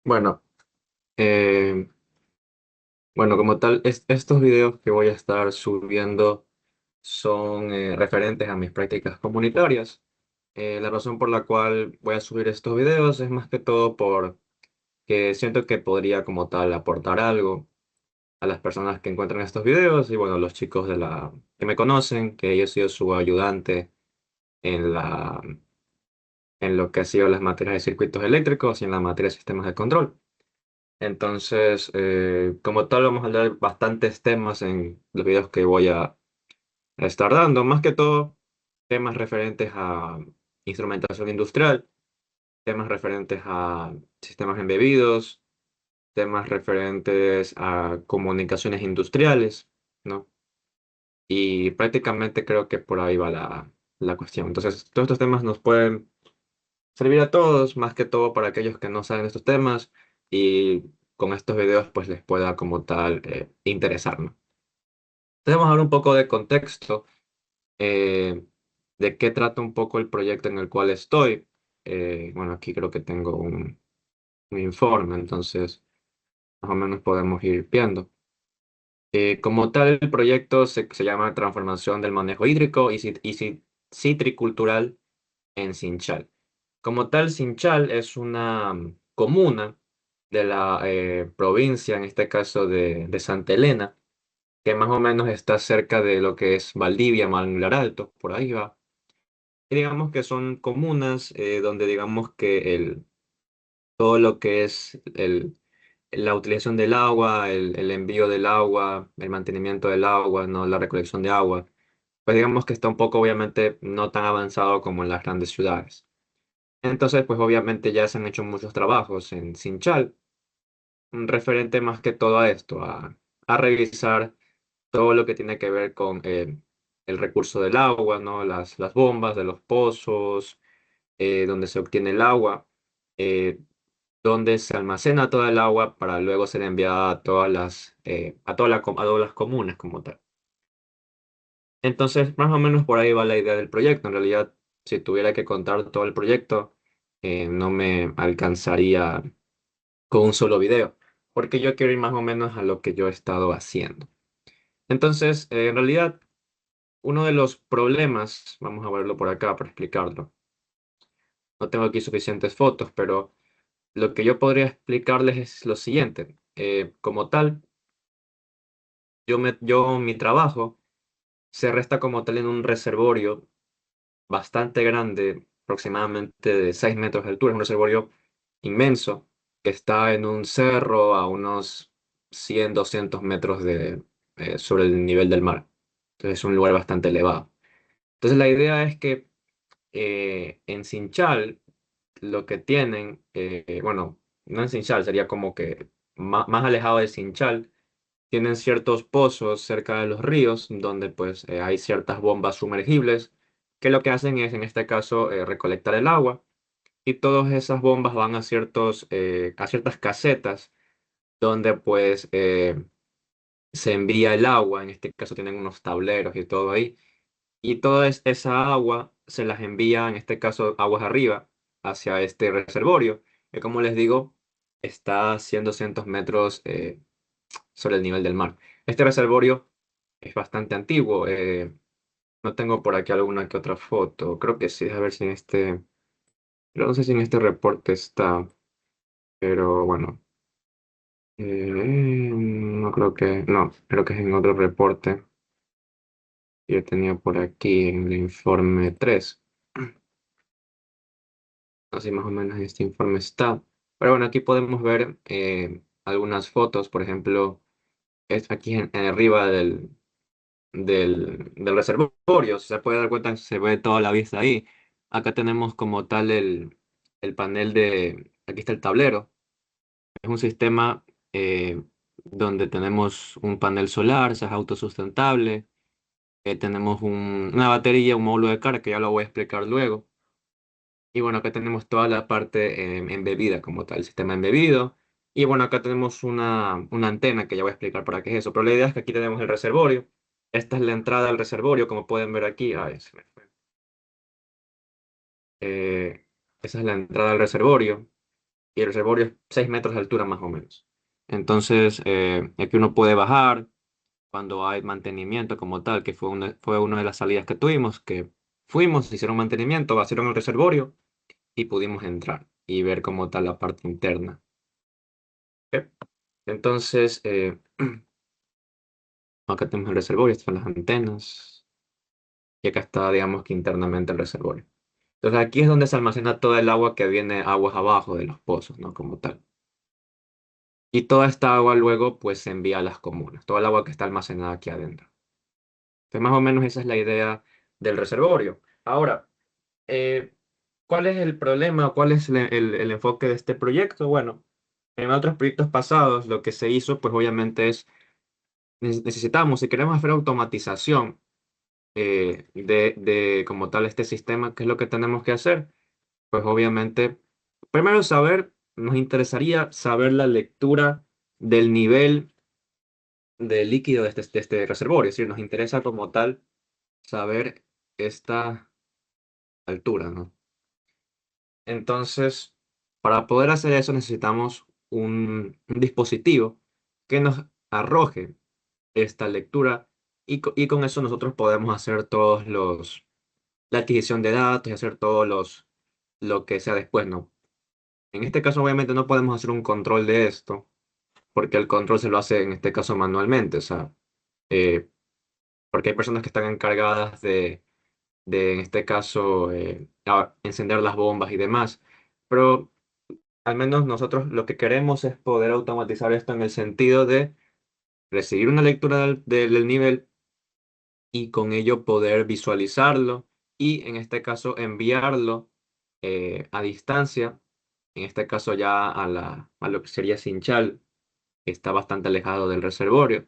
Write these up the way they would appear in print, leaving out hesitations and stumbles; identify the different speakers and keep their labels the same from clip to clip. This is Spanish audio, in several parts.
Speaker 1: Bueno, eh, bueno, como tal, estos videos que voy a estar subiendo son referentes a mis prácticas comunitarias. La razón por la cual voy a subir estos videos es más que todo porque siento que podría como tal aportar algo a las personas que encuentran estos videos y bueno, los chicos que me conocen, que yo he sido su ayudante en en lo que ha sido las materias de circuitos eléctricos y en la materia de sistemas de control. Entonces, como tal, vamos a hablar de bastantes temas en los videos que voy a estar dando, más que todo temas referentes a instrumentación industrial, temas referentes a sistemas embebidos, temas referentes a comunicaciones industriales, ¿no? Y prácticamente creo que por ahí va la cuestión. Entonces, todos estos temas nos pueden servir a todos, más que todo para aquellos que no saben estos temas y con estos videos pues les pueda como tal interesar, ¿no? Entonces vamos a ver un poco de contexto, eh, de qué trata un poco el proyecto en el cual estoy. Bueno, aquí creo que tengo un informe, entonces más o menos podemos ir viendo. Como tal, el proyecto se llama Transformación del Manejo Hídrico y Citricultural en Sinchal. Como tal, Sinchal es una comuna de la provincia, en este caso de Santa Elena, que más o menos está cerca de lo que es Valdivia, Manglar Alto, por ahí va. Y digamos que son comunas donde digamos que todo lo que es la utilización del agua, el envío del agua, el mantenimiento del agua, ¿no? La recolección de agua, pues digamos que está un poco obviamente no tan avanzado como en las grandes ciudades. Entonces, pues obviamente ya se han hecho muchos trabajos en Sinchal, un referente más que todo a esto, a revisar todo lo que tiene que ver con el recurso del agua, ¿no? Las bombas de los pozos, donde se obtiene el agua, eh, donde se almacena toda el agua para luego ser enviada a a todas las comunas como tal. Entonces, más o menos por ahí va la idea del proyecto. En realidad, si tuviera que contar todo el proyecto, no me alcanzaría con un solo video, porque yo quiero ir más o menos a lo que yo he estado haciendo. Entonces, en realidad, uno de los problemas, vamos a verlo por acá para explicarlo. No tengo aquí suficientes fotos, pero lo que yo podría explicarles es lo siguiente. Como tal, mi trabajo se resta como tal en un reservorio bastante grande, aproximadamente de 6 metros de altura. Es un reservorio inmenso que está en un cerro a unos 100 200 metros sobre el nivel del mar. Entonces es un lugar bastante elevado. Entonces la idea es que en Sinchal lo que tienen, bueno, no en Sinchal, sería como que más alejado de Sinchal, tienen ciertos pozos cerca de los ríos donde pues hay ciertas bombas sumergibles que lo que hacen es en este caso recolectar el agua y todas esas bombas van a ciertas casetas donde pues se envía el agua, en este caso tienen unos tableros y todo ahí, y esa agua se las envía, en este caso aguas arriba, hacia este reservorio, que como les digo, está a 100, 200 metros sobre el nivel del mar. Este reservorio es bastante antiguo, no tengo por aquí alguna que otra foto, creo que sí, a ver si pero no sé si en este reporte está, pero bueno. No creo no, creo que es en otro reporte que yo tenía por aquí en el informe 3. Así más o menos en este informe está. Pero bueno, aquí podemos ver algunas fotos, por ejemplo, es aquí en arriba del reservorio, si se puede dar cuenta, se ve toda la vista ahí. Acá tenemos como tal el panel aquí está el tablero. Es un sistema donde tenemos un panel solar, se es autosustentable. Tenemos una batería, un módulo de carga, que ya lo voy a explicar luego. Y bueno, acá tenemos toda la parte embebida como tal, el sistema embebido. Y bueno, acá tenemos una antena que ya voy a explicar para qué es eso. Pero la idea es que aquí tenemos el reservorio. Esta es la entrada al reservorio, como pueden ver aquí. Ay, se me fue. Eh, Esa es la entrada al reservorio. y el reservorio es 6 metros de altura más o menos. Entonces, aquí uno puede bajar cuando hay mantenimiento como tal, que fue una de las salidas que tuvimos, que fuimos, hicieron mantenimiento, vaciaron el reservorio y pudimos entrar y ver como tal la parte interna. ¿Ok? Entonces, acá tenemos el reservorio, están las antenas y acá está, digamos que internamente el reservorio. Entonces aquí es donde se almacena toda el agua que viene aguas abajo de los pozos, ¿no? Como tal. Y toda esta agua luego pues se envía a las comunas, toda el agua que está almacenada aquí adentro. Entonces más o menos esa es la idea del reservorio. Ahora, eh, ¿cuál es el problema o cuál es el enfoque de este proyecto? Bueno, en otros proyectos pasados lo que se hizo pues obviamente es necesitamos, si queremos hacer automatización de como tal este sistema, ¿qué es lo que tenemos que hacer? Pues obviamente, primero saber, nos interesaría saber la lectura del nivel de líquido de este reservorio. Es decir, nos interesa como tal saber esta altura, ¿no? Entonces, para poder hacer eso necesitamos un dispositivo que nos arroje esta lectura y con eso nosotros podemos hacer la adquisición de datos y hacer lo que sea después, ¿no? En este caso, obviamente, no podemos hacer un control de esto, porque el control se lo hace en este caso manualmente, o sea, eh, porque hay personas que están encargadas en este caso, encender las bombas y demás. Pero al menos nosotros lo que queremos es poder automatizar esto en el sentido de recibir una lectura del nivel y con ello poder visualizarlo y en este caso enviarlo a distancia, en este caso ya a lo que sería Sinchal, que está bastante alejado del reservorio.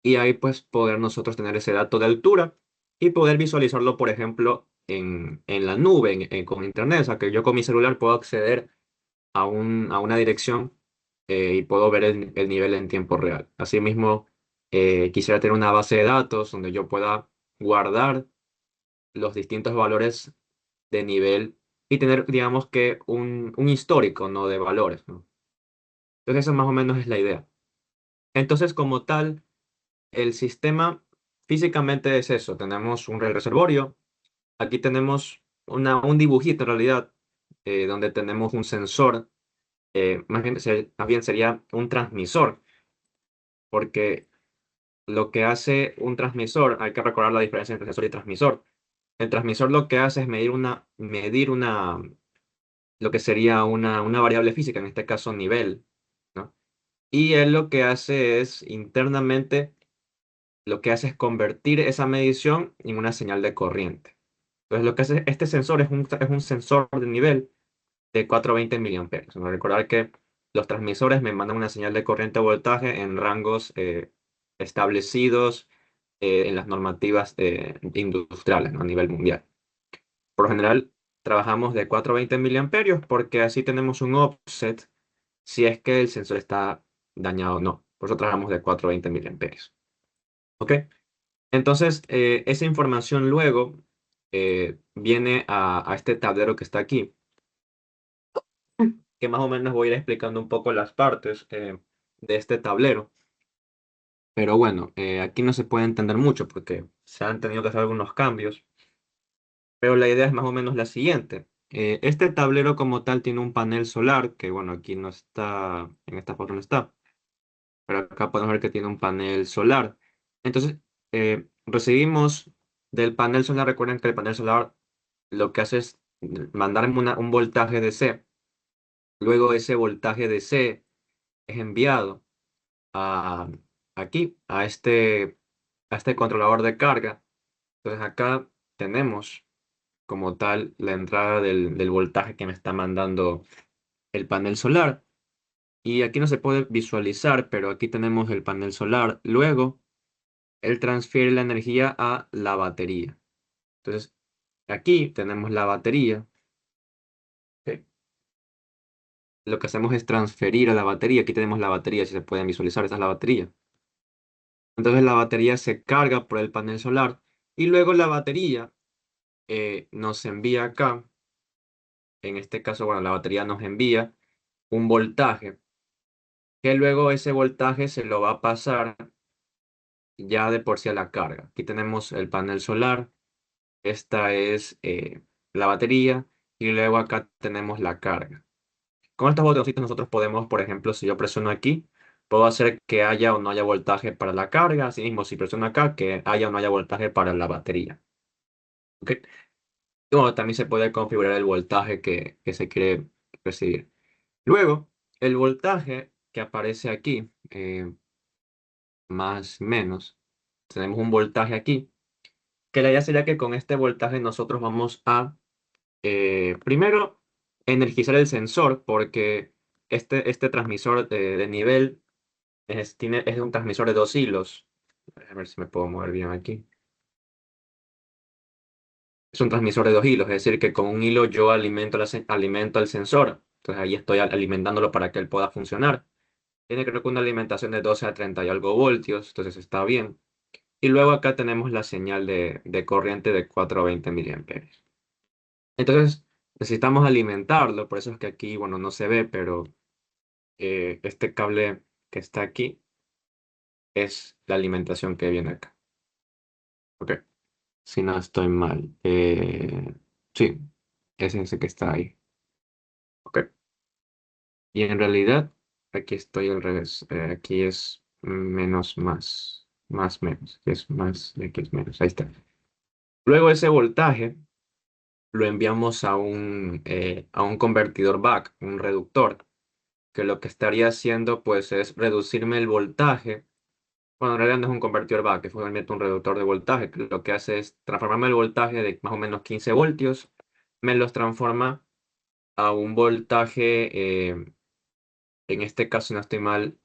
Speaker 1: Y ahí pues poder nosotros tener ese dato de altura y poder visualizarlo, por ejemplo, en la nube, con internet. O sea, que yo con mi celular puedo acceder a una dirección y puedo ver el nivel en tiempo real. Asimismo, quisiera tener una base de datos donde yo pueda guardar los distintos valores de nivel y tener, digamos que, un histórico, ¿no? De valores, ¿no? Entonces, eso más o menos es la idea. Entonces, como tal, el sistema físicamente es eso. Tenemos un reservorio. Aquí tenemos un dibujito en realidad, donde tenemos un sensor. Más bien sería un transmisor, porque lo que hace un transmisor, hay que recordar la diferencia entre sensor y transmisor. El transmisor lo que hace es medir lo que sería una variable física, en este caso nivel, ¿no? Y él lo que hace es internamente, lo que hace es convertir esa medición en una señal de corriente. Entonces, lo que hace este sensor es un sensor de nivel de 420 miliamperios. Vamos a recordar que los transmisores me mandan una señal de corriente o voltaje en rangos establecidos en las normativas industriales, ¿no? A nivel mundial. Por lo general, trabajamos de 420 miliamperios porque así tenemos un offset si es que el sensor está dañado o no. Por eso trabajamos de 420 miliamperios. ¿Ok? Entonces, esa información luego viene a este tablero que está aquí, que más o menos voy a ir explicando un poco las partes de este tablero. Pero bueno, aquí no se puede entender mucho porque se han tenido que hacer algunos cambios. Pero la idea es más o menos la siguiente. Este tablero como tal tiene un panel solar, que bueno, aquí no está, en esta foto no está, pero acá podemos ver que tiene un panel solar. Entonces, recibimos del panel solar, recuerden que el panel solar lo que hace es mandarme un voltaje DC. Luego ese voltaje DC es enviado a, aquí, a este controlador de carga. Entonces acá tenemos como tal la entrada del voltaje que me está mandando el panel solar. Y aquí no se puede visualizar, pero aquí tenemos el panel solar. Luego, él transfiere la energía a la batería. Entonces, aquí tenemos la batería. ¿Ok? Lo que hacemos es transferir a la batería. Aquí tenemos la batería, si se pueden visualizar, esta es la batería. Entonces, la batería se carga por el panel solar y luego la batería nos envía acá. En este caso, bueno, la batería nos envía. un voltaje, que luego ese voltaje se lo va a pasar ya de por sí a la carga. Aquí tenemos el panel solar, esta es la batería y luego acá tenemos la carga. Con estos botoncitos nosotros podemos, por ejemplo, si yo presiono aquí, puedo hacer que haya o no haya voltaje para la carga, asimismo si presiono acá, que haya o no haya voltaje para la batería. ¿Ok? Y bueno, también se puede configurar el voltaje que se quiere recibir. Luego, el voltaje que aparece aquí, más menos, tenemos un voltaje aquí, que la idea sería que con este voltaje nosotros vamos a, primero, energizar el sensor, porque este transmisor de nivel es un transmisor de dos hilos. A ver si me puedo mover bien aquí. Es un transmisor de dos hilos, es decir, que con un hilo yo alimento al sensor. Entonces ahí estoy alimentándolo para que él pueda funcionar. Tiene creo que una alimentación de 12 a 30 y algo voltios, entonces está bien. Y luego acá tenemos la señal de corriente de 4 a 20 miliamperes. Entonces necesitamos alimentarlo, por eso es que aquí, bueno, no se ve, pero este cable que está aquí es la alimentación que viene acá. Ok, si no estoy mal. Sí, es ese que está ahí. Ok. Y en realidad, aquí estoy al revés. Aquí es menos más. Más menos. Aquí es más y aquí es menos. Ahí está. Luego ese voltaje lo enviamos a un convertidor back, un reductor, que lo que estaría haciendo pues es reducirme el voltaje. Bueno, en realidad no es un convertidor back, es realmente un reductor de voltaje, que lo que hace es transformarme el voltaje de más o menos 15 voltios, me los transforma a un voltaje, en este caso, si no estoy mal,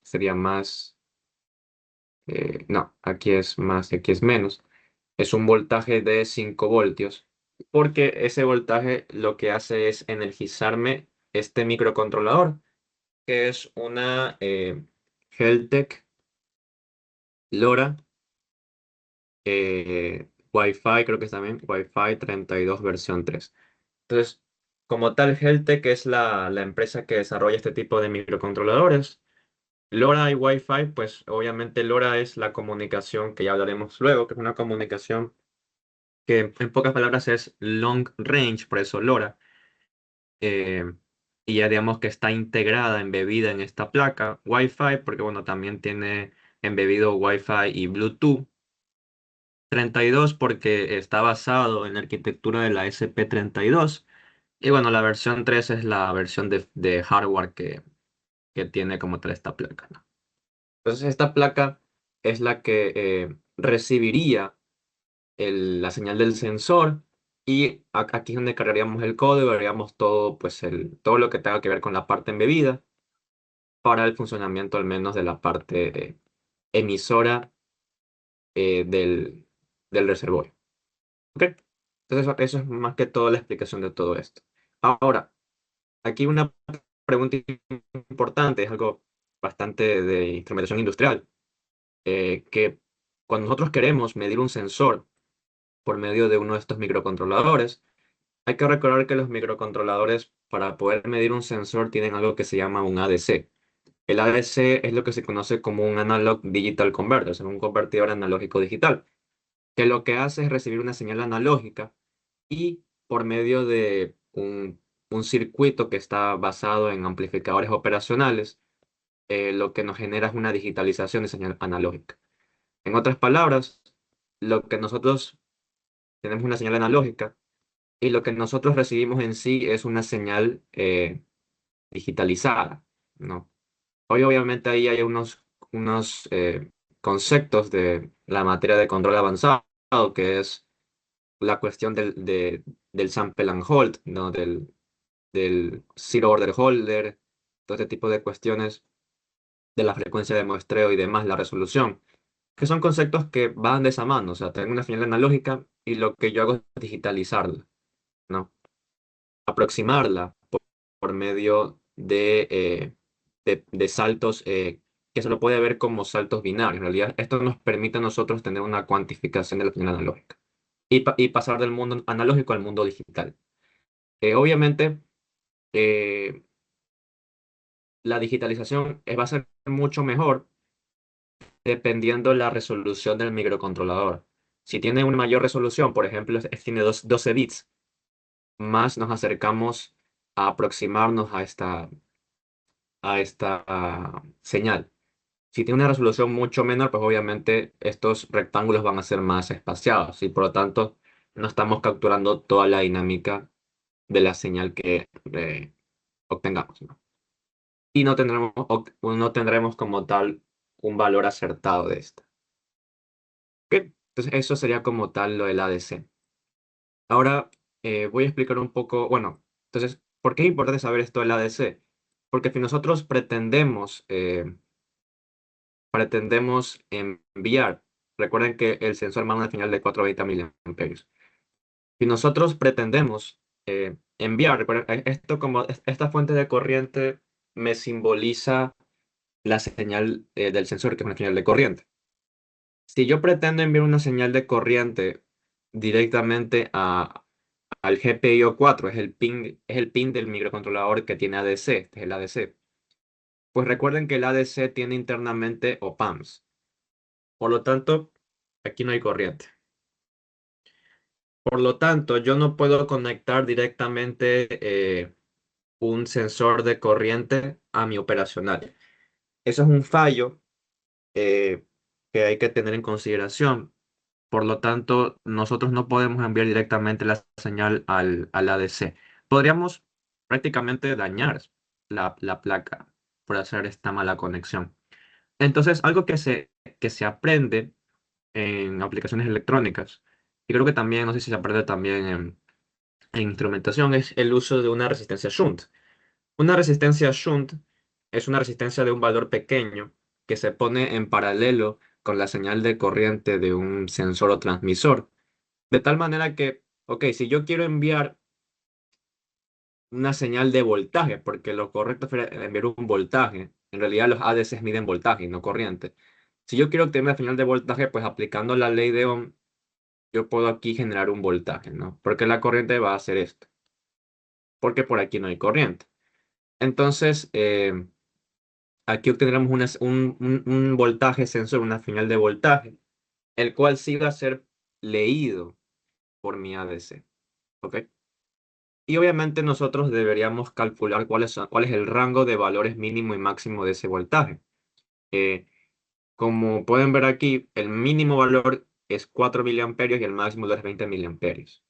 Speaker 1: sería más, no, aquí es más y aquí es menos. Es un voltaje de 5 voltios, porque ese voltaje lo que hace es energizarme este microcontrolador, que es una Heltec LoRa Wi-Fi, creo que es también Wi-Fi 32 versión 3. Entonces, como tal, Heltec es la empresa que desarrolla este tipo de microcontroladores. LoRa y Wi-Fi, pues obviamente LoRa es la comunicación que ya hablaremos luego, que es una comunicación que en pocas palabras es long range, por eso LoRa. eh, y ya digamos que está integrada, embebida en esta placa. Wi-Fi, porque bueno, también tiene embebido Wi-Fi y Bluetooth. 32 porque está basado en la arquitectura de la SP32. Y bueno, la versión 3 es la versión de hardware que tiene como tal esta placa, ¿no? Entonces esta placa es la que recibiría la señal del sensor y aquí es donde cargaríamos el código, haríamos todo, pues todo lo que tenga que ver con la parte embebida para el funcionamiento al menos de la parte emisora del reservorio. ¿Ok? Entonces eso es más que todo la explicación de todo esto. Ahora, aquí una pregunta importante, es algo bastante de instrumentación industrial, que cuando nosotros queremos medir un sensor por medio de uno de estos microcontroladores, hay que recordar que los microcontroladores para poder medir un sensor tienen algo que se llama un ADC. El ADC es lo que se conoce como un Analog Digital Converter, o sea, un convertidor analógico digital, que lo que hace es recibir una señal analógica y por medio de un circuito que está basado en amplificadores operacionales, lo que nos genera es una digitalización de señal analógica. En otras palabras, lo que nosotros tenemos una señal analógica y lo que nosotros recibimos en sí es una señal digitalizada, ¿no? Hoy obviamente ahí hay unos conceptos de la materia de control avanzado, que es la cuestión del sample and hold, ¿no? Del zero order holder, todo este tipo de cuestiones de la frecuencia de muestreo y demás, la resolución, que son conceptos que van de esa mano, o sea, tengo una señal analógica y lo que yo hago es digitalizarla, ¿no? Aproximarla por medio de saltos que se lo puede ver como saltos binarios. En realidad, esto nos permite a nosotros tener una cuantificación de la señal analógica y pasar del mundo analógico al mundo digital. Obviamente, la digitalización va a ser mucho mejor dependiendo la resolución del microcontrolador. Si tiene una mayor resolución, por ejemplo, tiene 12 bits, más nos acercamos a aproximarnos a esta señal. Si tiene una resolución mucho menor, pues obviamente estos rectángulos van a ser más espaciados y por lo tanto no estamos capturando toda la dinámica de la señal que obtengamos, ¿no? Y no tendremos como tal un valor acertado de esta. ¿Ok? Entonces eso sería como tal lo del ADC. Ahora voy a explicar un poco, bueno, entonces, ¿por qué es importante saber esto del ADC? Porque si nosotros pretendemos enviar, recuerden que el sensor manda una señal de 420 miliamperios. Si nosotros pretendemos enviar, recuerden, esto como esta fuente de corriente me simboliza la señal del sensor, que es una señal de corriente. Si yo pretendo enviar una señal de corriente directamente al GPIO 4, es el pin del microcontrolador que tiene ADC, este es el ADC. Pues recuerden que el ADC tiene internamente OPAMs. Por lo tanto, aquí no hay corriente. Por lo tanto, yo no puedo conectar directamente un sensor de corriente a mi operacional. Eso es un fallo eh, que hay que tener en consideración. Por lo tanto, nosotros no podemos enviar directamente la señal al ADC. Podríamos prácticamente dañar la placa por hacer esta mala conexión. Entonces, algo que se aprende en aplicaciones electrónicas, y creo que también, no sé si se aprende también en instrumentación, es el uso de una resistencia shunt. Una resistencia shunt es una resistencia de un valor pequeño que se pone en paralelo con la señal de corriente de un sensor o transmisor. De tal manera que, ok, si yo quiero enviar una señal de voltaje, porque lo correcto es enviar un voltaje, en realidad los ADCs miden voltaje y no corriente. Si yo quiero obtener una señal de voltaje, pues aplicando la ley de Ohm, yo puedo aquí generar un voltaje, ¿no? Porque la corriente va a hacer esto, porque por aquí no hay corriente. Entonces, aquí obtendremos un voltaje sensor, una señal de voltaje, el cual sí va a ser leído por mi ADC. ¿Ok? Y obviamente nosotros deberíamos calcular cuál es el rango de valores mínimo y máximo de ese voltaje. Eh, Como pueden ver aquí, el mínimo valor es 4 miliamperios y el máximo valor es 20 miliamperios.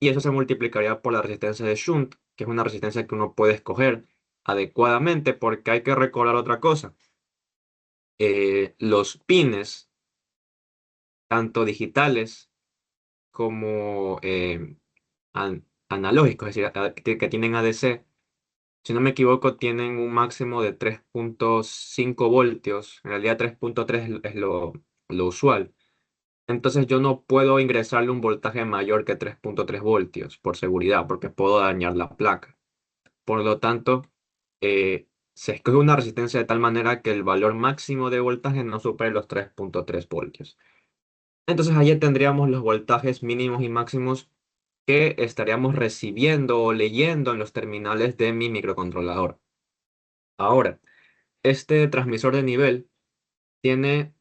Speaker 1: Y eso se multiplicaría por la resistencia de Shunt, que es una resistencia que uno puede escoger adecuadamente porque hay que recordar otra cosa. Los pines, tanto digitales como analógicos, es decir, que tienen ADC, si no me equivoco, tienen un máximo de 3.5 voltios. En realidad 3.3 es lo usual. Entonces yo no puedo ingresarle un voltaje mayor que 3.3 voltios por seguridad, porque puedo dañar la placa. Por lo tanto, se escoge una resistencia de tal manera que el valor máximo de voltaje no supere los 3.3 voltios. Entonces allí tendríamos los voltajes mínimos y máximos que estaríamos recibiendo o leyendo en los terminales de mi microcontrolador. Ahora, este transmisor de nivel tiene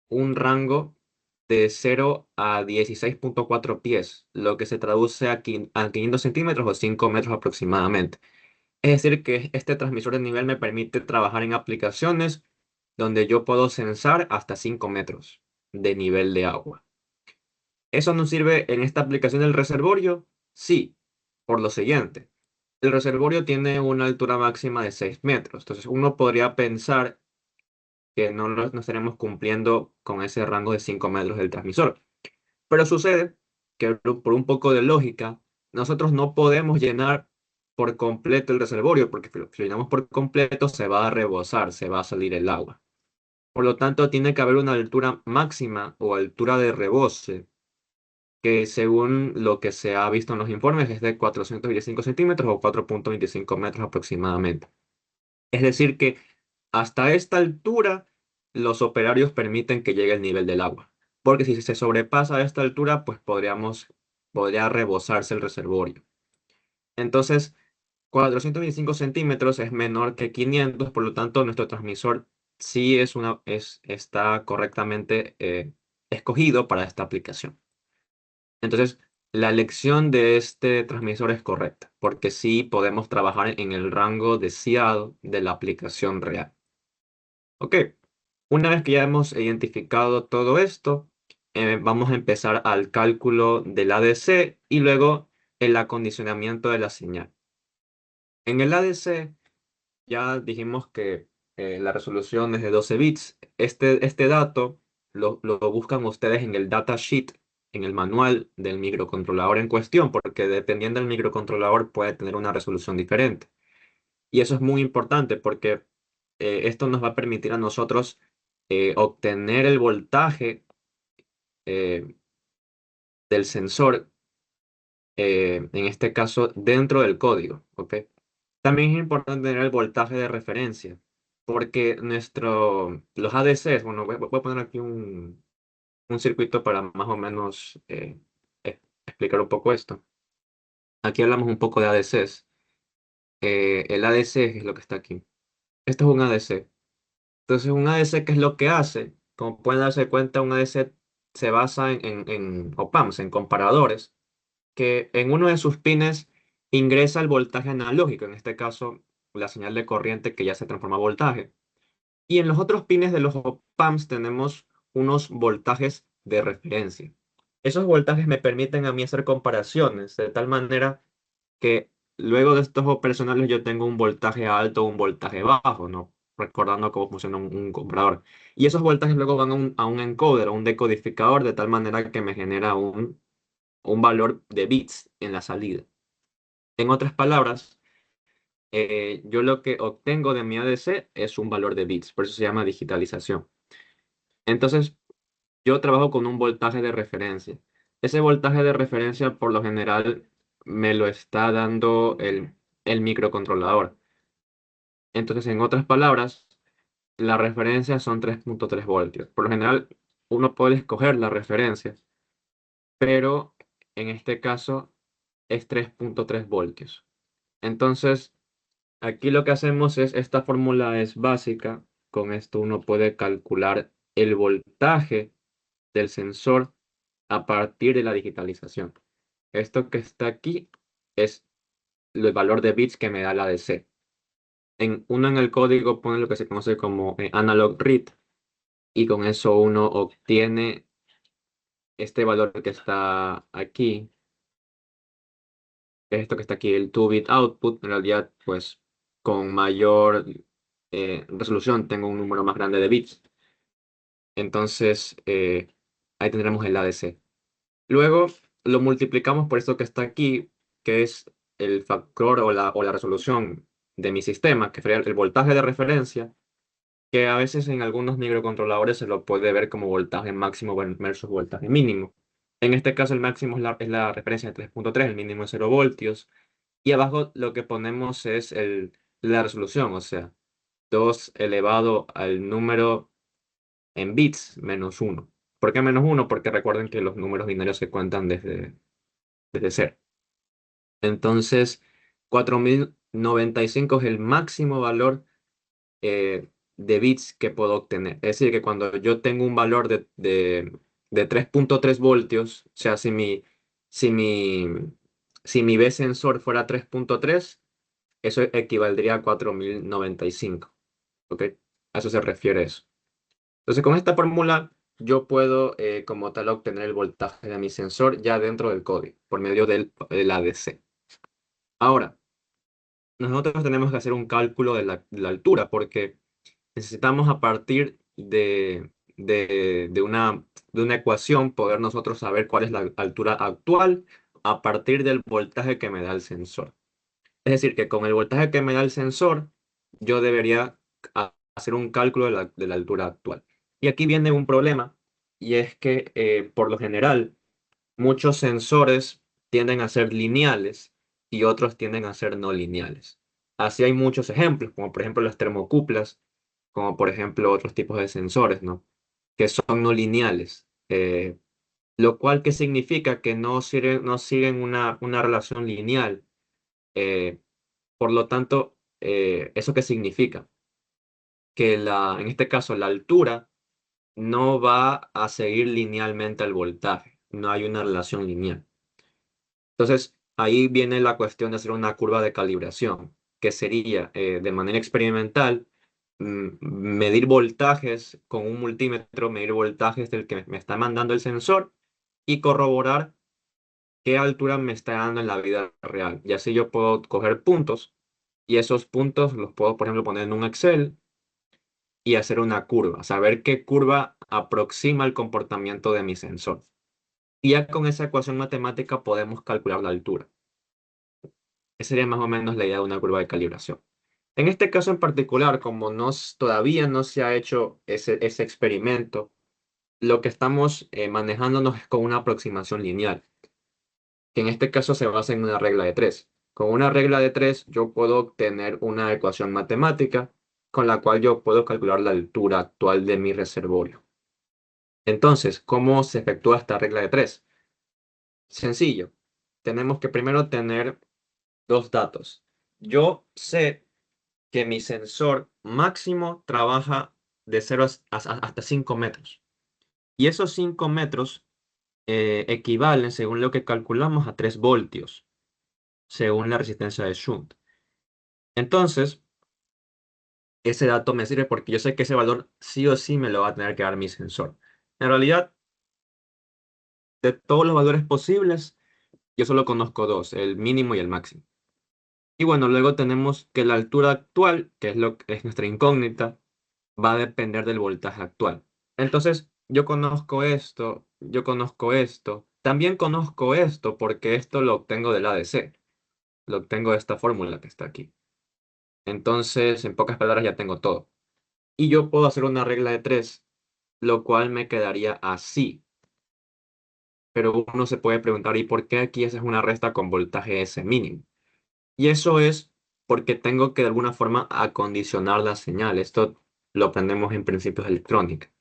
Speaker 1: un rango de 0 a 16.4 pies, lo que se traduce a 500 centímetros o 5 metros aproximadamente. Es decir, que este transmisor de nivel me permite trabajar en aplicaciones donde yo puedo sensar hasta 5 metros de nivel de agua. ¿Eso nos sirve en esta aplicación del reservorio? Sí, por lo siguiente. El reservorio tiene una altura máxima de 6 metros, entonces uno podría pensar que no estaremos cumpliendo con ese rango de 5 metros del transmisor. Pero sucede que por un poco de lógica, nosotros no podemos llenar por completo el reservorio, porque si lo llenamos por completo se va a rebosar, se va a salir el agua. Por lo tanto, tiene que haber una altura máxima o altura de rebose, que según lo que se ha visto en los informes es de 425 centímetros o 4.25 metros aproximadamente. Es decir, que hasta esta altura los operarios permiten que llegue el nivel del agua. Porque si se sobrepasa esta altura, pues podría rebosarse el reservorio. Entonces, 425 centímetros es menor que 500, por lo tanto nuestro transmisor sí está correctamente escogido para esta aplicación. Entonces, la elección de este transmisor es correcta, porque sí podemos trabajar en el rango deseado de la aplicación real. Ok, una vez que ya hemos identificado todo esto, vamos a empezar al cálculo del ADC y luego el acondicionamiento de la señal. En el ADC ya dijimos que la resolución es de 12 bits. Este dato lo buscan ustedes en el datasheet, en el manual del microcontrolador en cuestión, porque dependiendo del microcontrolador puede tener una resolución diferente. Y eso es muy importante porque esto nos va a permitir a nosotros obtener el voltaje eh, del sensor, en este caso dentro del código, ¿ok? También es importante tener el voltaje de referencia, porque los ADCs, bueno, voy a poner aquí un circuito para más o menos explicar un poco esto. Aquí hablamos un poco de ADCs. El ADC es lo que está aquí. Esto es un ADC. Entonces, un ADC, ¿qué es lo que hace? Como pueden darse cuenta, un ADC se basa en op-amps, en comparadores, que en uno de sus pines ingresa el voltaje analógico, en este caso la señal de corriente que ya se transforma a voltaje. Y en los otros pines de los op-amps tenemos unos voltajes de referencia. Esos voltajes me permiten a mí hacer comparaciones de tal manera que luego de estos operacionales yo tengo un voltaje alto o un voltaje bajo, ¿no? Recordando cómo funciona un comparador. Y esos voltajes luego van a un encoder, a un decodificador, de tal manera que me genera un valor de bits en la salida. En otras palabras, yo lo que obtengo de mi ADC es un valor de bits, por eso se llama digitalización. Entonces, yo trabajo con un voltaje de referencia. Ese voltaje de referencia, por lo general, me lo está dando el microcontrolador. Entonces, en otras palabras, la referencia son 3.3 voltios. Por lo general, uno puede escoger la referencia, pero en este caso es 3.3 voltios. Entonces, aquí lo que hacemos es, esta fórmula es básica. Con esto uno puede calcular el voltaje del sensor a partir de la digitalización. Esto que está aquí es el valor de bits que me da la DC. Uno en el código pone lo que se conoce como analog read, y con eso uno obtiene este valor que está aquí, esto que está aquí, el 2-bit output. En realidad, pues con mayor resolución tengo un número más grande de bits. Entonces, ahí tendremos el ADC. Luego lo multiplicamos por esto que está aquí, que es el factor o la resolución de mi sistema, que sería el voltaje de referencia, que a veces en algunos microcontroladores se lo puede ver como voltaje máximo versus voltaje mínimo. En este caso el máximo es la referencia de 3.3, el mínimo es 0 voltios, y abajo lo que ponemos es la resolución, o sea, 2 elevado al número en bits menos 1. ¿Por qué menos 1? Porque recuerden que los números binarios se cuentan desde cero. Entonces, 4095 es el máximo valor de bits que puedo obtener. Es decir, que cuando yo tengo un valor de 3.3 voltios, o sea, si mi, si mi B sensor fuera 3.3, eso equivaldría a 4095. ¿Ok? A eso se refiere eso. Entonces, con esta fórmula, yo puedo, como tal, obtener el voltaje de mi sensor ya dentro del código, por medio del ADC. Ahora, nosotros tenemos que hacer un cálculo de la altura, porque necesitamos, a partir de una ecuación, poder nosotros saber cuál es la altura actual a partir del voltaje que me da el sensor. Es decir, que con el voltaje que me da el sensor, yo debería hacer un cálculo de la altura actual. Y aquí viene un problema, y es que por lo general muchos sensores tienden a ser lineales y otros tienden a ser no lineales. Así hay muchos ejemplos, como por ejemplo las termocuplas, como por ejemplo otros tipos de sensores, ¿no? Que son no lineales. Lo cual, ¿qué significa? Que no siguen una relación lineal. eh, Por lo tanto, ¿eso qué significa? Que en este caso la altura no va a seguir linealmente al voltaje, no hay una relación lineal. Entonces, ahí viene la cuestión de hacer una curva de calibración, que sería de manera experimental medir voltajes con un multímetro, medir voltajes del que me está mandando el sensor y corroborar qué altura me está dando en la vida real. Y así yo puedo coger puntos y esos puntos los puedo, por ejemplo, poner en un Excel y hacer una curva, saber qué curva aproxima el comportamiento de mi sensor. Y ya con esa ecuación matemática podemos calcular la altura. Esa sería más o menos la idea de una curva de calibración. En este caso en particular, como todavía no se ha hecho ese experimento, lo que estamos manejándonos es con una aproximación lineal, que en este caso se basa en una regla de tres. Con una regla de tres yo puedo obtener una ecuación matemática con la cual yo puedo calcular la altura actual de mi reservorio. Entonces, ¿cómo se efectúa esta regla de tres? Sencillo. Tenemos que primero tener dos datos. Yo sé que mi sensor máximo trabaja de 0 hasta 5 metros. Y esos 5 metros equivalen, según lo que calculamos, a 3 voltios, según la resistencia de Shunt. Entonces, ese dato me sirve porque yo sé que ese valor sí o sí me lo va a tener que dar mi sensor. En realidad, de todos los valores posibles, yo solo conozco dos, el mínimo y el máximo. Y bueno, luego tenemos que la altura actual, que es lo que es nuestra incógnita, va a depender del voltaje actual. Entonces, yo conozco esto, también conozco esto porque esto lo obtengo del ADC, lo obtengo de esta fórmula que está aquí. Entonces, en pocas palabras, ya tengo todo. Y yo puedo hacer una regla de tres, lo cual me quedaría así. Pero uno se puede preguntar, ¿y por qué aquí esa es una resta con voltaje S mínimo? Y eso es porque tengo que de alguna forma acondicionar la señal. Esto lo aprendemos en principios de electrónica.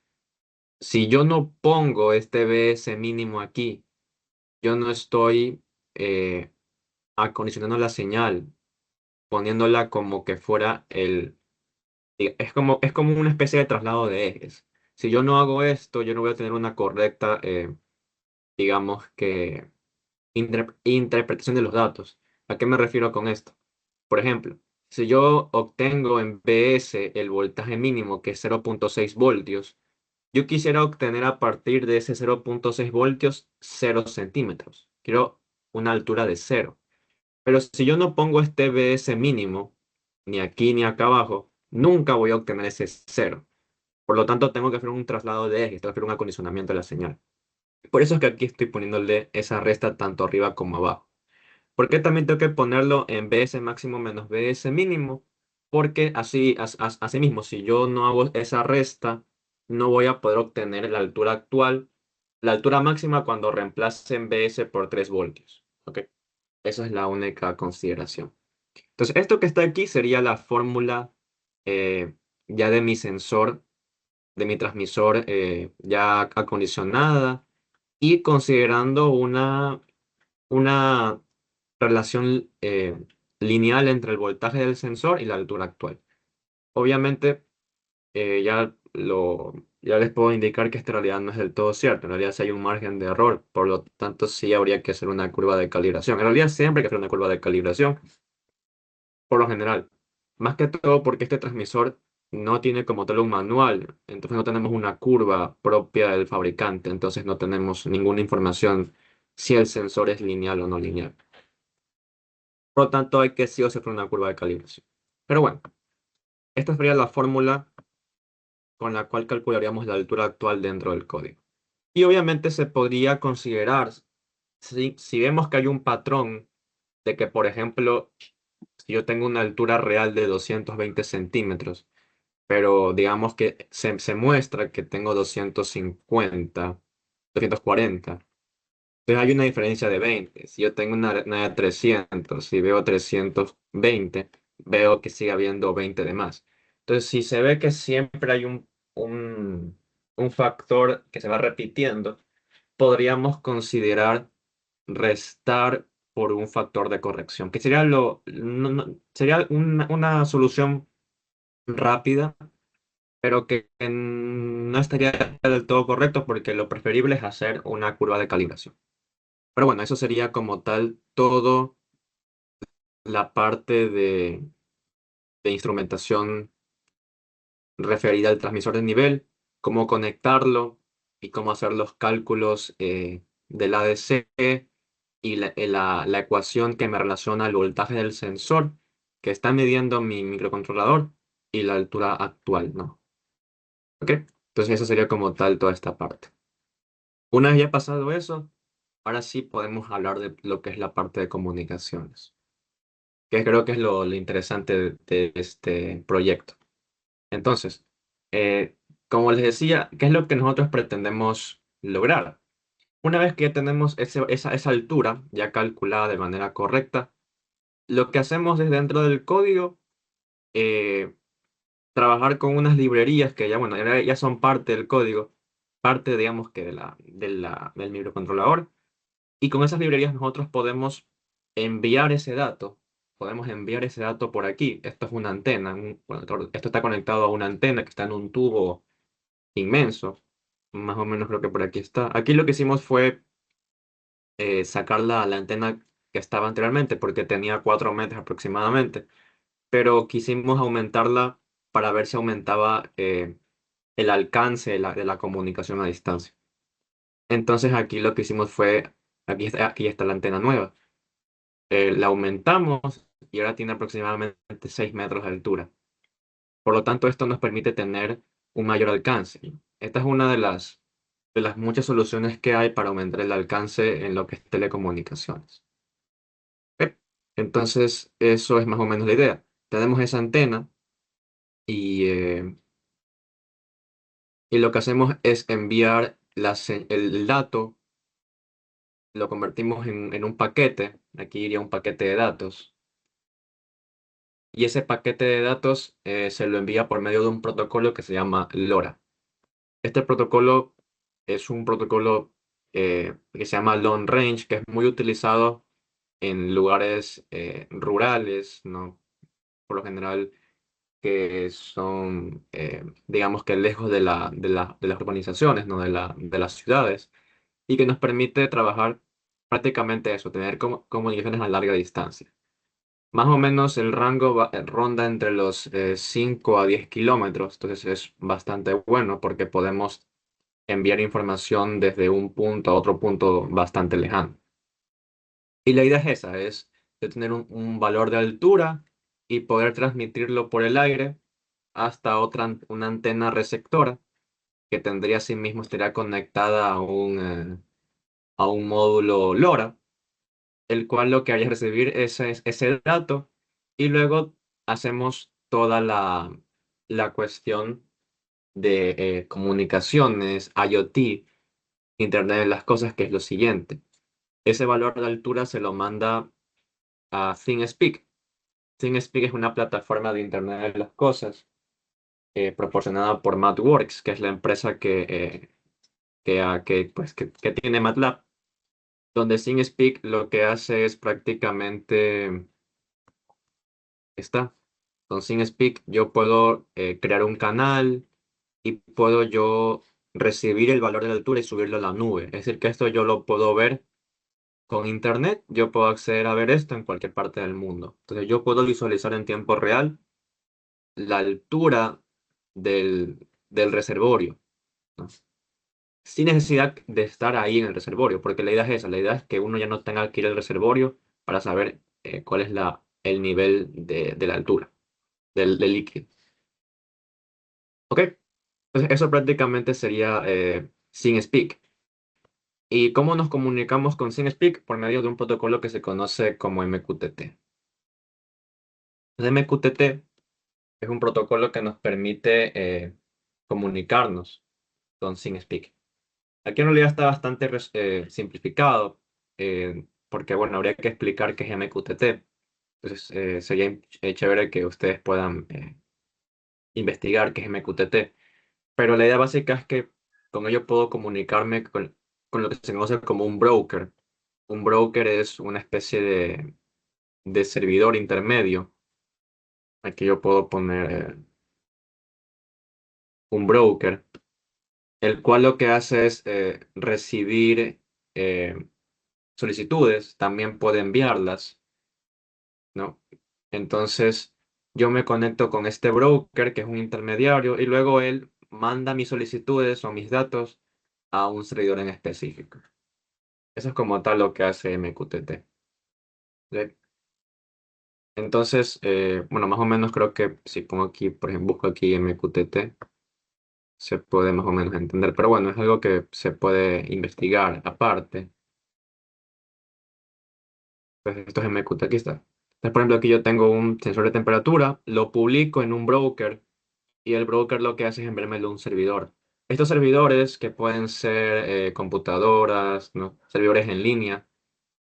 Speaker 1: Si yo no pongo este BS mínimo aquí, yo no estoy eh, acondicionando la señal, poniéndola como que fuera es como una especie de traslado de ejes. Si yo no hago esto, yo no voy a tener una correcta, digamos que, interpretación de los datos. ¿A qué me refiero con esto? Por ejemplo, si yo obtengo en BS el voltaje mínimo, que es 0,6 voltios, yo quisiera obtener a partir de ese 0,6 voltios 0 centímetros. Quiero una altura de cero. Pero si yo no pongo este BS mínimo, ni aquí ni acá abajo, nunca voy a obtener ese cero. Por lo tanto, tengo que hacer un traslado de eje, tengo que hacer un acondicionamiento de la señal. Por eso es que aquí estoy poniéndole esa resta tanto arriba como abajo. ¿Por qué también tengo que ponerlo en BS máximo menos BS mínimo? Porque así mismo, si yo no hago esa resta, no voy a poder obtener la altura actual, la altura máxima cuando reemplace en BS por 3 voltios. ¿Ok? Esa es la única consideración. Entonces, esto que está aquí sería la fórmula eh, ya de mi sensor, de mi transmisor ya acondicionada y considerando una relación lineal entre el voltaje del sensor y la altura actual. Obviamente, ya les puedo indicar que esta realidad no es del todo cierto. En realidad, sí hay un margen de error, por lo tanto, sí habría que hacer una curva de calibración. En realidad, siempre hay que hacer una curva de calibración, por lo general. Más que todo porque este transmisor no tiene como tal un manual, entonces no tenemos una curva propia del fabricante, entonces no tenemos ninguna información si el sensor es lineal o no lineal. Por lo tanto, hay que sí o sí hacer una curva de calibración. Pero bueno, esta sería la fórmula con la cual calcularíamos la altura actual dentro del código. Y obviamente se podría considerar, si vemos que hay un patrón de que, por ejemplo, si yo tengo una altura real de 220 centímetros, pero digamos que se muestra que tengo 250, 240. Entonces hay una diferencia de 20. Si yo tengo una de 300 y veo 320, veo que sigue habiendo 20 de más. Entonces, si se ve que siempre hay un, un factor que se va repitiendo, podríamos considerar restar por un factor de corrección, que sería sería una solución rápida, pero que no estaría del todo correcto porque lo preferible es hacer una curva de calibración. Pero bueno, eso sería como tal todo la parte de instrumentación referida al transmisor de nivel, cómo conectarlo y cómo hacer los cálculos del ADC y la ecuación que me relaciona el voltaje del sensor que está midiendo mi microcontrolador y la altura actual, ¿no? ¿Ok? Entonces eso sería como tal toda esta parte. Una vez ya pasado eso, ahora sí podemos hablar de lo que es la parte de comunicaciones, que creo que es lo interesante de este proyecto. Entonces, como les decía, ¿qué es lo que nosotros pretendemos lograr? Una vez que ya tenemos esa altura ya calculada de manera correcta, lo que hacemos es dentro del código eh, trabajar con unas librerías que ya, bueno, ya son parte del código, parte, digamos que del microcontrolador. Y con esas librerías nosotros enviar ese dato, podemos enviar ese dato por aquí. Esto es una antena, bueno, esto está conectado a una antena que está en un tubo inmenso, más o menos creo que por aquí está. Aquí lo que hicimos fue sacar la antena que estaba anteriormente porque tenía 4 metros aproximadamente, pero quisimos aumentarla para ver si aumentaba el alcance de la comunicación a distancia. Entonces aquí lo que hicimos fue, aquí está la antena nueva. La aumentamos y ahora tiene aproximadamente 6 metros de altura. Por lo tanto, esto nos permite tener un mayor alcance. Esta es una de las muchas soluciones que hay para aumentar el alcance en lo que es telecomunicaciones. ¿Ok? Entonces, eso es más o menos la idea. Tenemos esa antena y, eh, y lo que hacemos es enviar el dato, lo convertimos en un paquete. Aquí iría un paquete de datos. Y ese paquete de datos se lo envía por medio de un protocolo que se llama LoRa. Este protocolo es un protocolo que se llama Long Range, que es muy utilizado en lugares rurales, ¿no? Por lo general, que son, digamos que lejos de las urbanizaciones, ¿no? De las ciudades, y que nos permite trabajar prácticamente eso, tener comunicaciones a larga distancia. Más o menos el rango ronda entre los 5 a 10 kilómetros, entonces es bastante bueno porque podemos enviar información desde un punto a otro punto bastante lejano. Y la idea es esa, es de tener un valor de altura y poder transmitirlo por el aire hasta una antena receptora que tendría asimismo estaría conectada a un módulo LoRa, el cual lo que haría es recibir ese dato y luego hacemos toda la cuestión de comunicaciones, IoT, Internet de las cosas, que es lo siguiente. Ese valor de altura se lo manda a ThingSpeak. ThingSpeak es una plataforma de Internet de las cosas proporcionada por MathWorks, que es la empresa que tiene MATLAB, donde ThingSpeak lo que hace es prácticamente está. Con ThingSpeak yo puedo crear un canal y puedo yo recibir el valor de la altura y subirlo a la nube. Es decir, que esto yo lo puedo ver con internet, yo puedo acceder a ver esto en cualquier parte del mundo. Entonces yo puedo visualizar en tiempo real la altura del reservorio, ¿no? Sin necesidad de estar ahí en el reservorio, porque la idea es esa, la idea es que uno ya no tenga que ir al reservorio para saber cuál es el nivel de la altura del líquido. ¿Ok? Entonces eso prácticamente sería SingSpeak. ¿Y cómo nos comunicamos con SingSpeak? Por medio de un protocolo que se conoce como MQTT. El MQTT es un protocolo que nos permite comunicarnos con SingSpeak. Aquí en realidad está bastante simplificado, porque bueno, habría que explicar qué es MQTT. Entonces sería chévere que ustedes puedan investigar qué es MQTT. Pero la idea básica es que con ello puedo comunicarme con lo que se conoce como un broker. Un broker es una especie de servidor intermedio. Aquí yo puedo poner un broker, el cual lo que hace es recibir eh, solicitudes, también puede enviarlas, ¿no? Entonces, yo me conecto con este broker, que es un intermediario, y luego él manda mis solicitudes o mis datos a un servidor en específico. Eso es como tal lo que hace MQTT. ¿Sí? Entonces, bueno, más o menos creo que si pongo aquí, por ejemplo, busco aquí MQTT, se puede más o menos entender. Pero bueno, es algo que se puede investigar aparte. Pues esto es MQTT, aquí está. Entonces, por ejemplo, aquí yo tengo un sensor de temperatura, lo publico en un broker y el broker lo que hace es enviármelo a un servidor. Estos servidores que pueden ser computadoras, ¿no? Servidores en línea,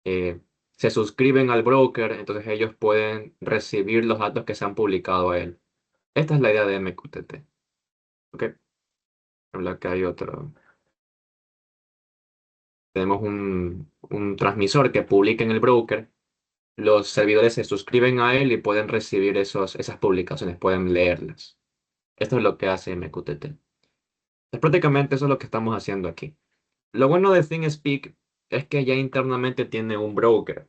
Speaker 1: eh, se suscriben al broker, entonces ellos pueden recibir los datos que se han publicado a él. Esta es la idea de MQTT. ¿Ok? Habla que hay otro. Tenemos un transmisor que publica en el broker. Los servidores se suscriben a él y pueden recibir esas publicaciones, pueden leerlas. Esto es lo que hace MQTT. Es prácticamente eso es lo que estamos haciendo aquí. Lo bueno de ThingSpeak es que ya internamente tiene un broker.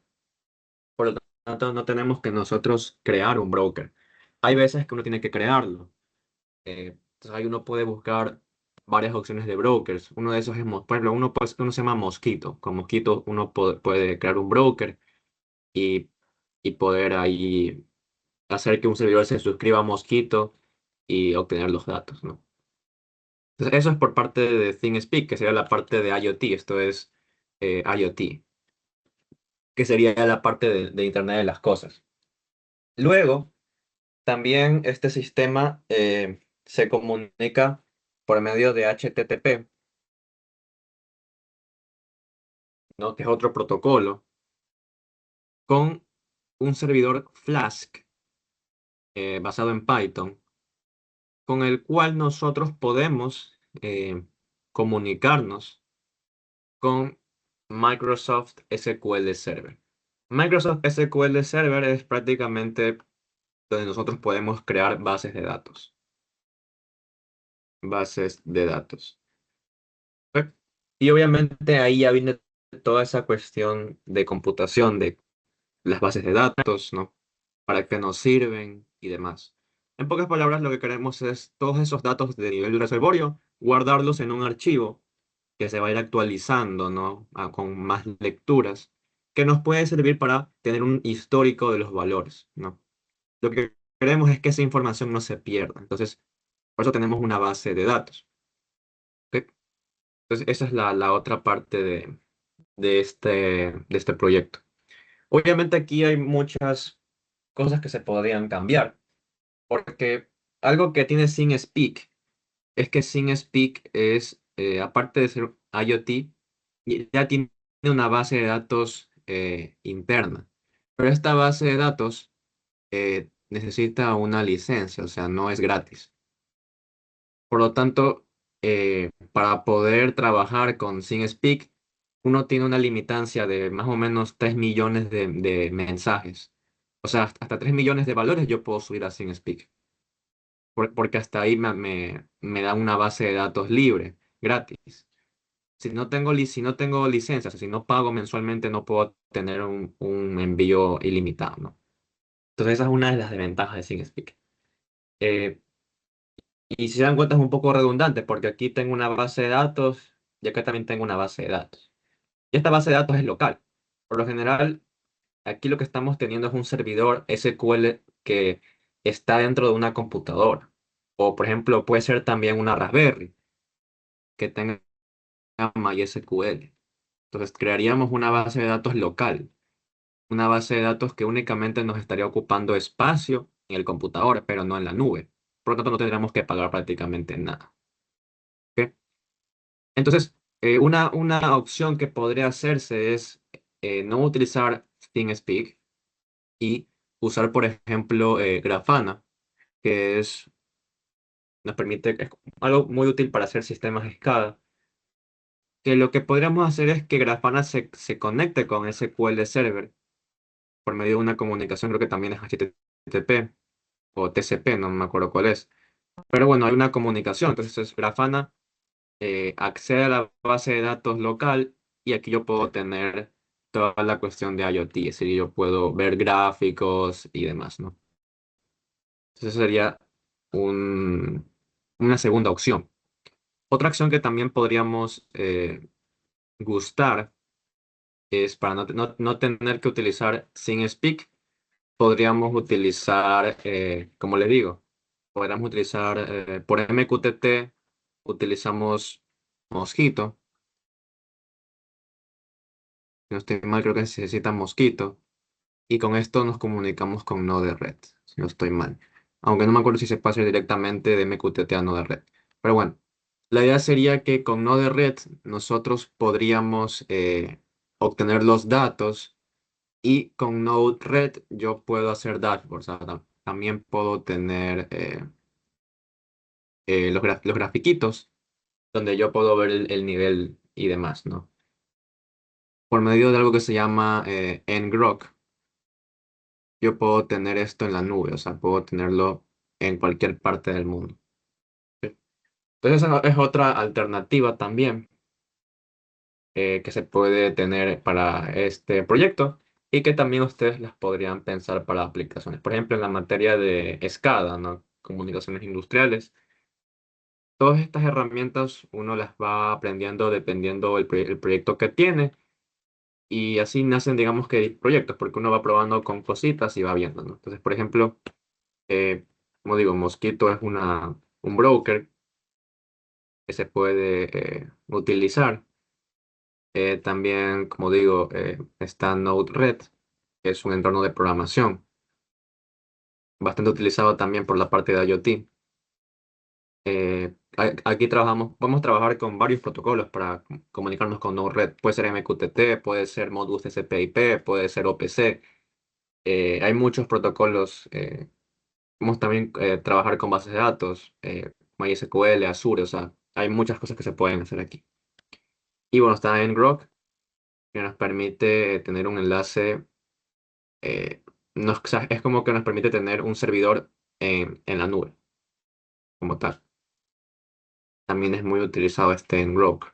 Speaker 1: Por lo tanto, no tenemos que nosotros crear un broker. Hay veces que uno tiene que crearlo. Entonces ahí uno puede buscar varias opciones de brokers. Uno de esos es, por ejemplo, uno se llama Mosquito. Con Mosquito uno puede crear un broker y, y poder ahí hacer que un servidor se suscriba a Mosquito y obtener los datos, ¿no? Entonces, eso es por parte de ThingSpeak, que sería la parte de IoT. Esto es IoT, que sería la parte de Internet de las cosas. Luego, también este sistema se comunica por medio de HTTP, ¿no? Que es otro protocolo, con un servidor Flask basado en Python, con el cual nosotros podemos comunicarnos con Microsoft SQL Server. Microsoft SQL Server es prácticamente donde nosotros podemos crear bases de datos. Bases de datos. ¿Ok? Y obviamente ahí ya viene toda esa cuestión de computación de las bases de datos, ¿no? Para qué nos sirven y demás. En pocas palabras, lo que queremos es todos esos datos de nivel de reservorio, guardarlos en un archivo que se va a ir actualizando, ¿no? Con más lecturas, que nos puede servir para tener un histórico de los valores, ¿no? Lo que queremos es que esa información no se pierda. Entonces, por eso tenemos una base de datos. ¿Ok? Entonces, esa es la otra parte de este proyecto. Obviamente aquí hay muchas cosas que se podrían cambiar, porque algo que tiene SyncSpeak es que SyncSpeak es, aparte de ser IoT, ya tiene una base de datos interna. Pero esta base de datos necesita una licencia, o sea, no es gratis. Por lo tanto, para poder trabajar con SyncSpeak, uno tiene una limitancia de más o menos 3 millones de mensajes. O sea, hasta 3 millones de valores yo puedo subir a SyncSpeak. Porque hasta ahí me da una base de datos libre, gratis. Si no tengo licencias, o si no pago mensualmente, no puedo tener un envío ilimitado, ¿no? Entonces esa es una de las desventajas de SyncSpeak. Eh, y si se dan cuenta es un poco redundante porque aquí tengo una base de datos y acá también tengo una base de datos. Y esta base de datos es local. Por lo general, aquí lo que estamos teniendo es un servidor SQL que está dentro de una computadora. O, por ejemplo, puede ser también una Raspberry que tenga MySQL. Entonces, crearíamos una base de datos local, una base de datos que únicamente nos estaría ocupando espacio en el computador, pero no en la nube. Por lo tanto, no tendríamos que pagar prácticamente nada. ¿Ok? Entonces, una opción que podría hacerse es no utilizar ThingSpeak y usar, por ejemplo, Grafana, que nos permite, es algo muy útil para hacer sistemas SCADA, que lo que podríamos hacer es que Grafana se conecte con SQL Server por medio de una comunicación, creo que también es HTTP o TCP, no me acuerdo cuál es. Pero bueno, hay una comunicación, entonces Grafana accede a la base de datos local y aquí yo puedo tener toda la cuestión de IoT, es decir, yo puedo ver gráficos y demás, ¿no? Entonces esa sería un- una segunda opción. Otra acción que también podríamos gustar es para no tener que utilizar SingSpeak, podríamos utilizar, como le digo, podríamos utilizar por MQTT, utilizamos Mosquito, si no estoy mal, creo que se necesita Mosquito, y con esto nos comunicamos con Node-RED, si no estoy mal. Aunque no me acuerdo si se puede hacer directamente de MQTT a Node-RED. Pero bueno, la idea sería que con Node-RED nosotros podríamos obtener los datos y con Node-RED yo puedo hacer dashboards. O sea, también puedo tener los grafiquitos donde yo puedo ver el nivel y demás, ¿no? Por medio de algo que se llama ngrok, yo puedo tener esto en la nube, o sea, puedo tenerlo en cualquier parte del mundo. ¿Sí? Entonces, esa es otra alternativa también que se puede tener para este proyecto y que también ustedes las podrían pensar para aplicaciones. Por ejemplo, en la materia de SCADA, ¿no? Comunicaciones industriales. Todas estas herramientas uno las va aprendiendo dependiendo el proyecto que tiene y así nacen, digamos que proyectos, porque uno va probando con cositas y va viendo, ¿no? Entonces, por ejemplo, eh, como digo, Mosquito es un broker que se puede utilizar. También, como digo, está Node-RED, que es un entorno de programación, bastante utilizado también por la parte de IoT. Aquí trabajamos, podemos trabajar con varios protocolos para comunicarnos con Node-RED. Puede ser MQTT, puede ser Modbus TCP/IP, puede ser OPC. Hay muchos protocolos. Podemos también trabajar con bases de datos, MySQL, Azure, o sea, hay muchas cosas que se pueden hacer aquí. Y bueno, está ngrok, que nos permite tener un enlace, o sea, es como que nos permite tener un servidor en la nube, como tal. También es muy utilizado este ngrok.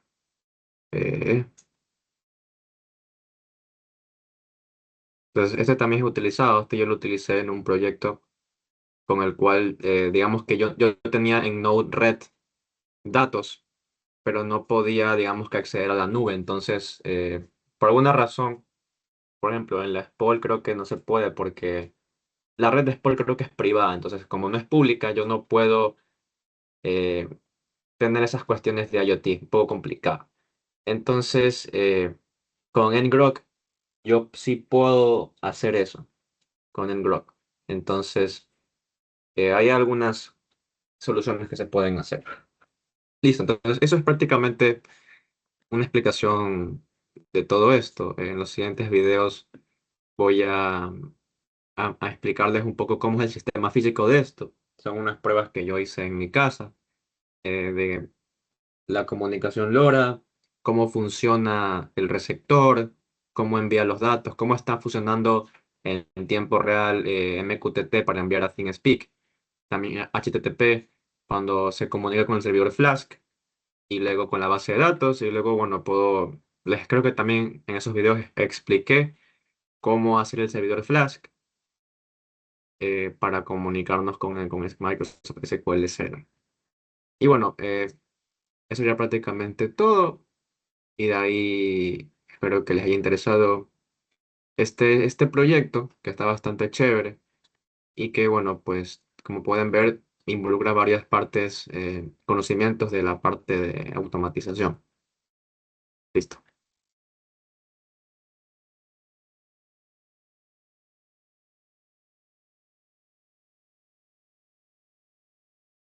Speaker 1: Eh, entonces, este también es utilizado, este yo lo utilicé en un proyecto con el cual, digamos que yo tenía en Node-RED datos, pero no podía, digamos que acceder a la nube. Entonces, por alguna razón, por ejemplo, en la SPOL creo que no se puede porque la red de SPOL creo que es privada. Entonces, como no es pública, yo no puedo eh, tener esas cuestiones de IoT, un poco complicado. Entonces, con ngrok, yo sí puedo hacer eso con ngrok. Entonces, hay algunas soluciones que se pueden hacer. Listo, entonces eso es prácticamente una explicación de todo esto. En los siguientes videos voy a explicarles un poco cómo es el sistema físico de esto. Son unas pruebas que yo hice en mi casa de la comunicación LoRa, cómo funciona el receptor, cómo envía los datos, cómo está funcionando en tiempo real MQTT para enviar a ThingSpeak, también HTTP cuando se comunica con el servidor Flask y luego con la base de datos y luego, bueno, les creo que también en esos videos expliqué cómo hacer el servidor Flask para comunicarnos con Microsoft SQL Server. Y bueno, eso ya prácticamente todo y de ahí espero que les haya interesado este proyecto que está bastante chévere y que, bueno, pues como pueden ver, involucra varias partes, conocimientos de la parte de automatización. Listo.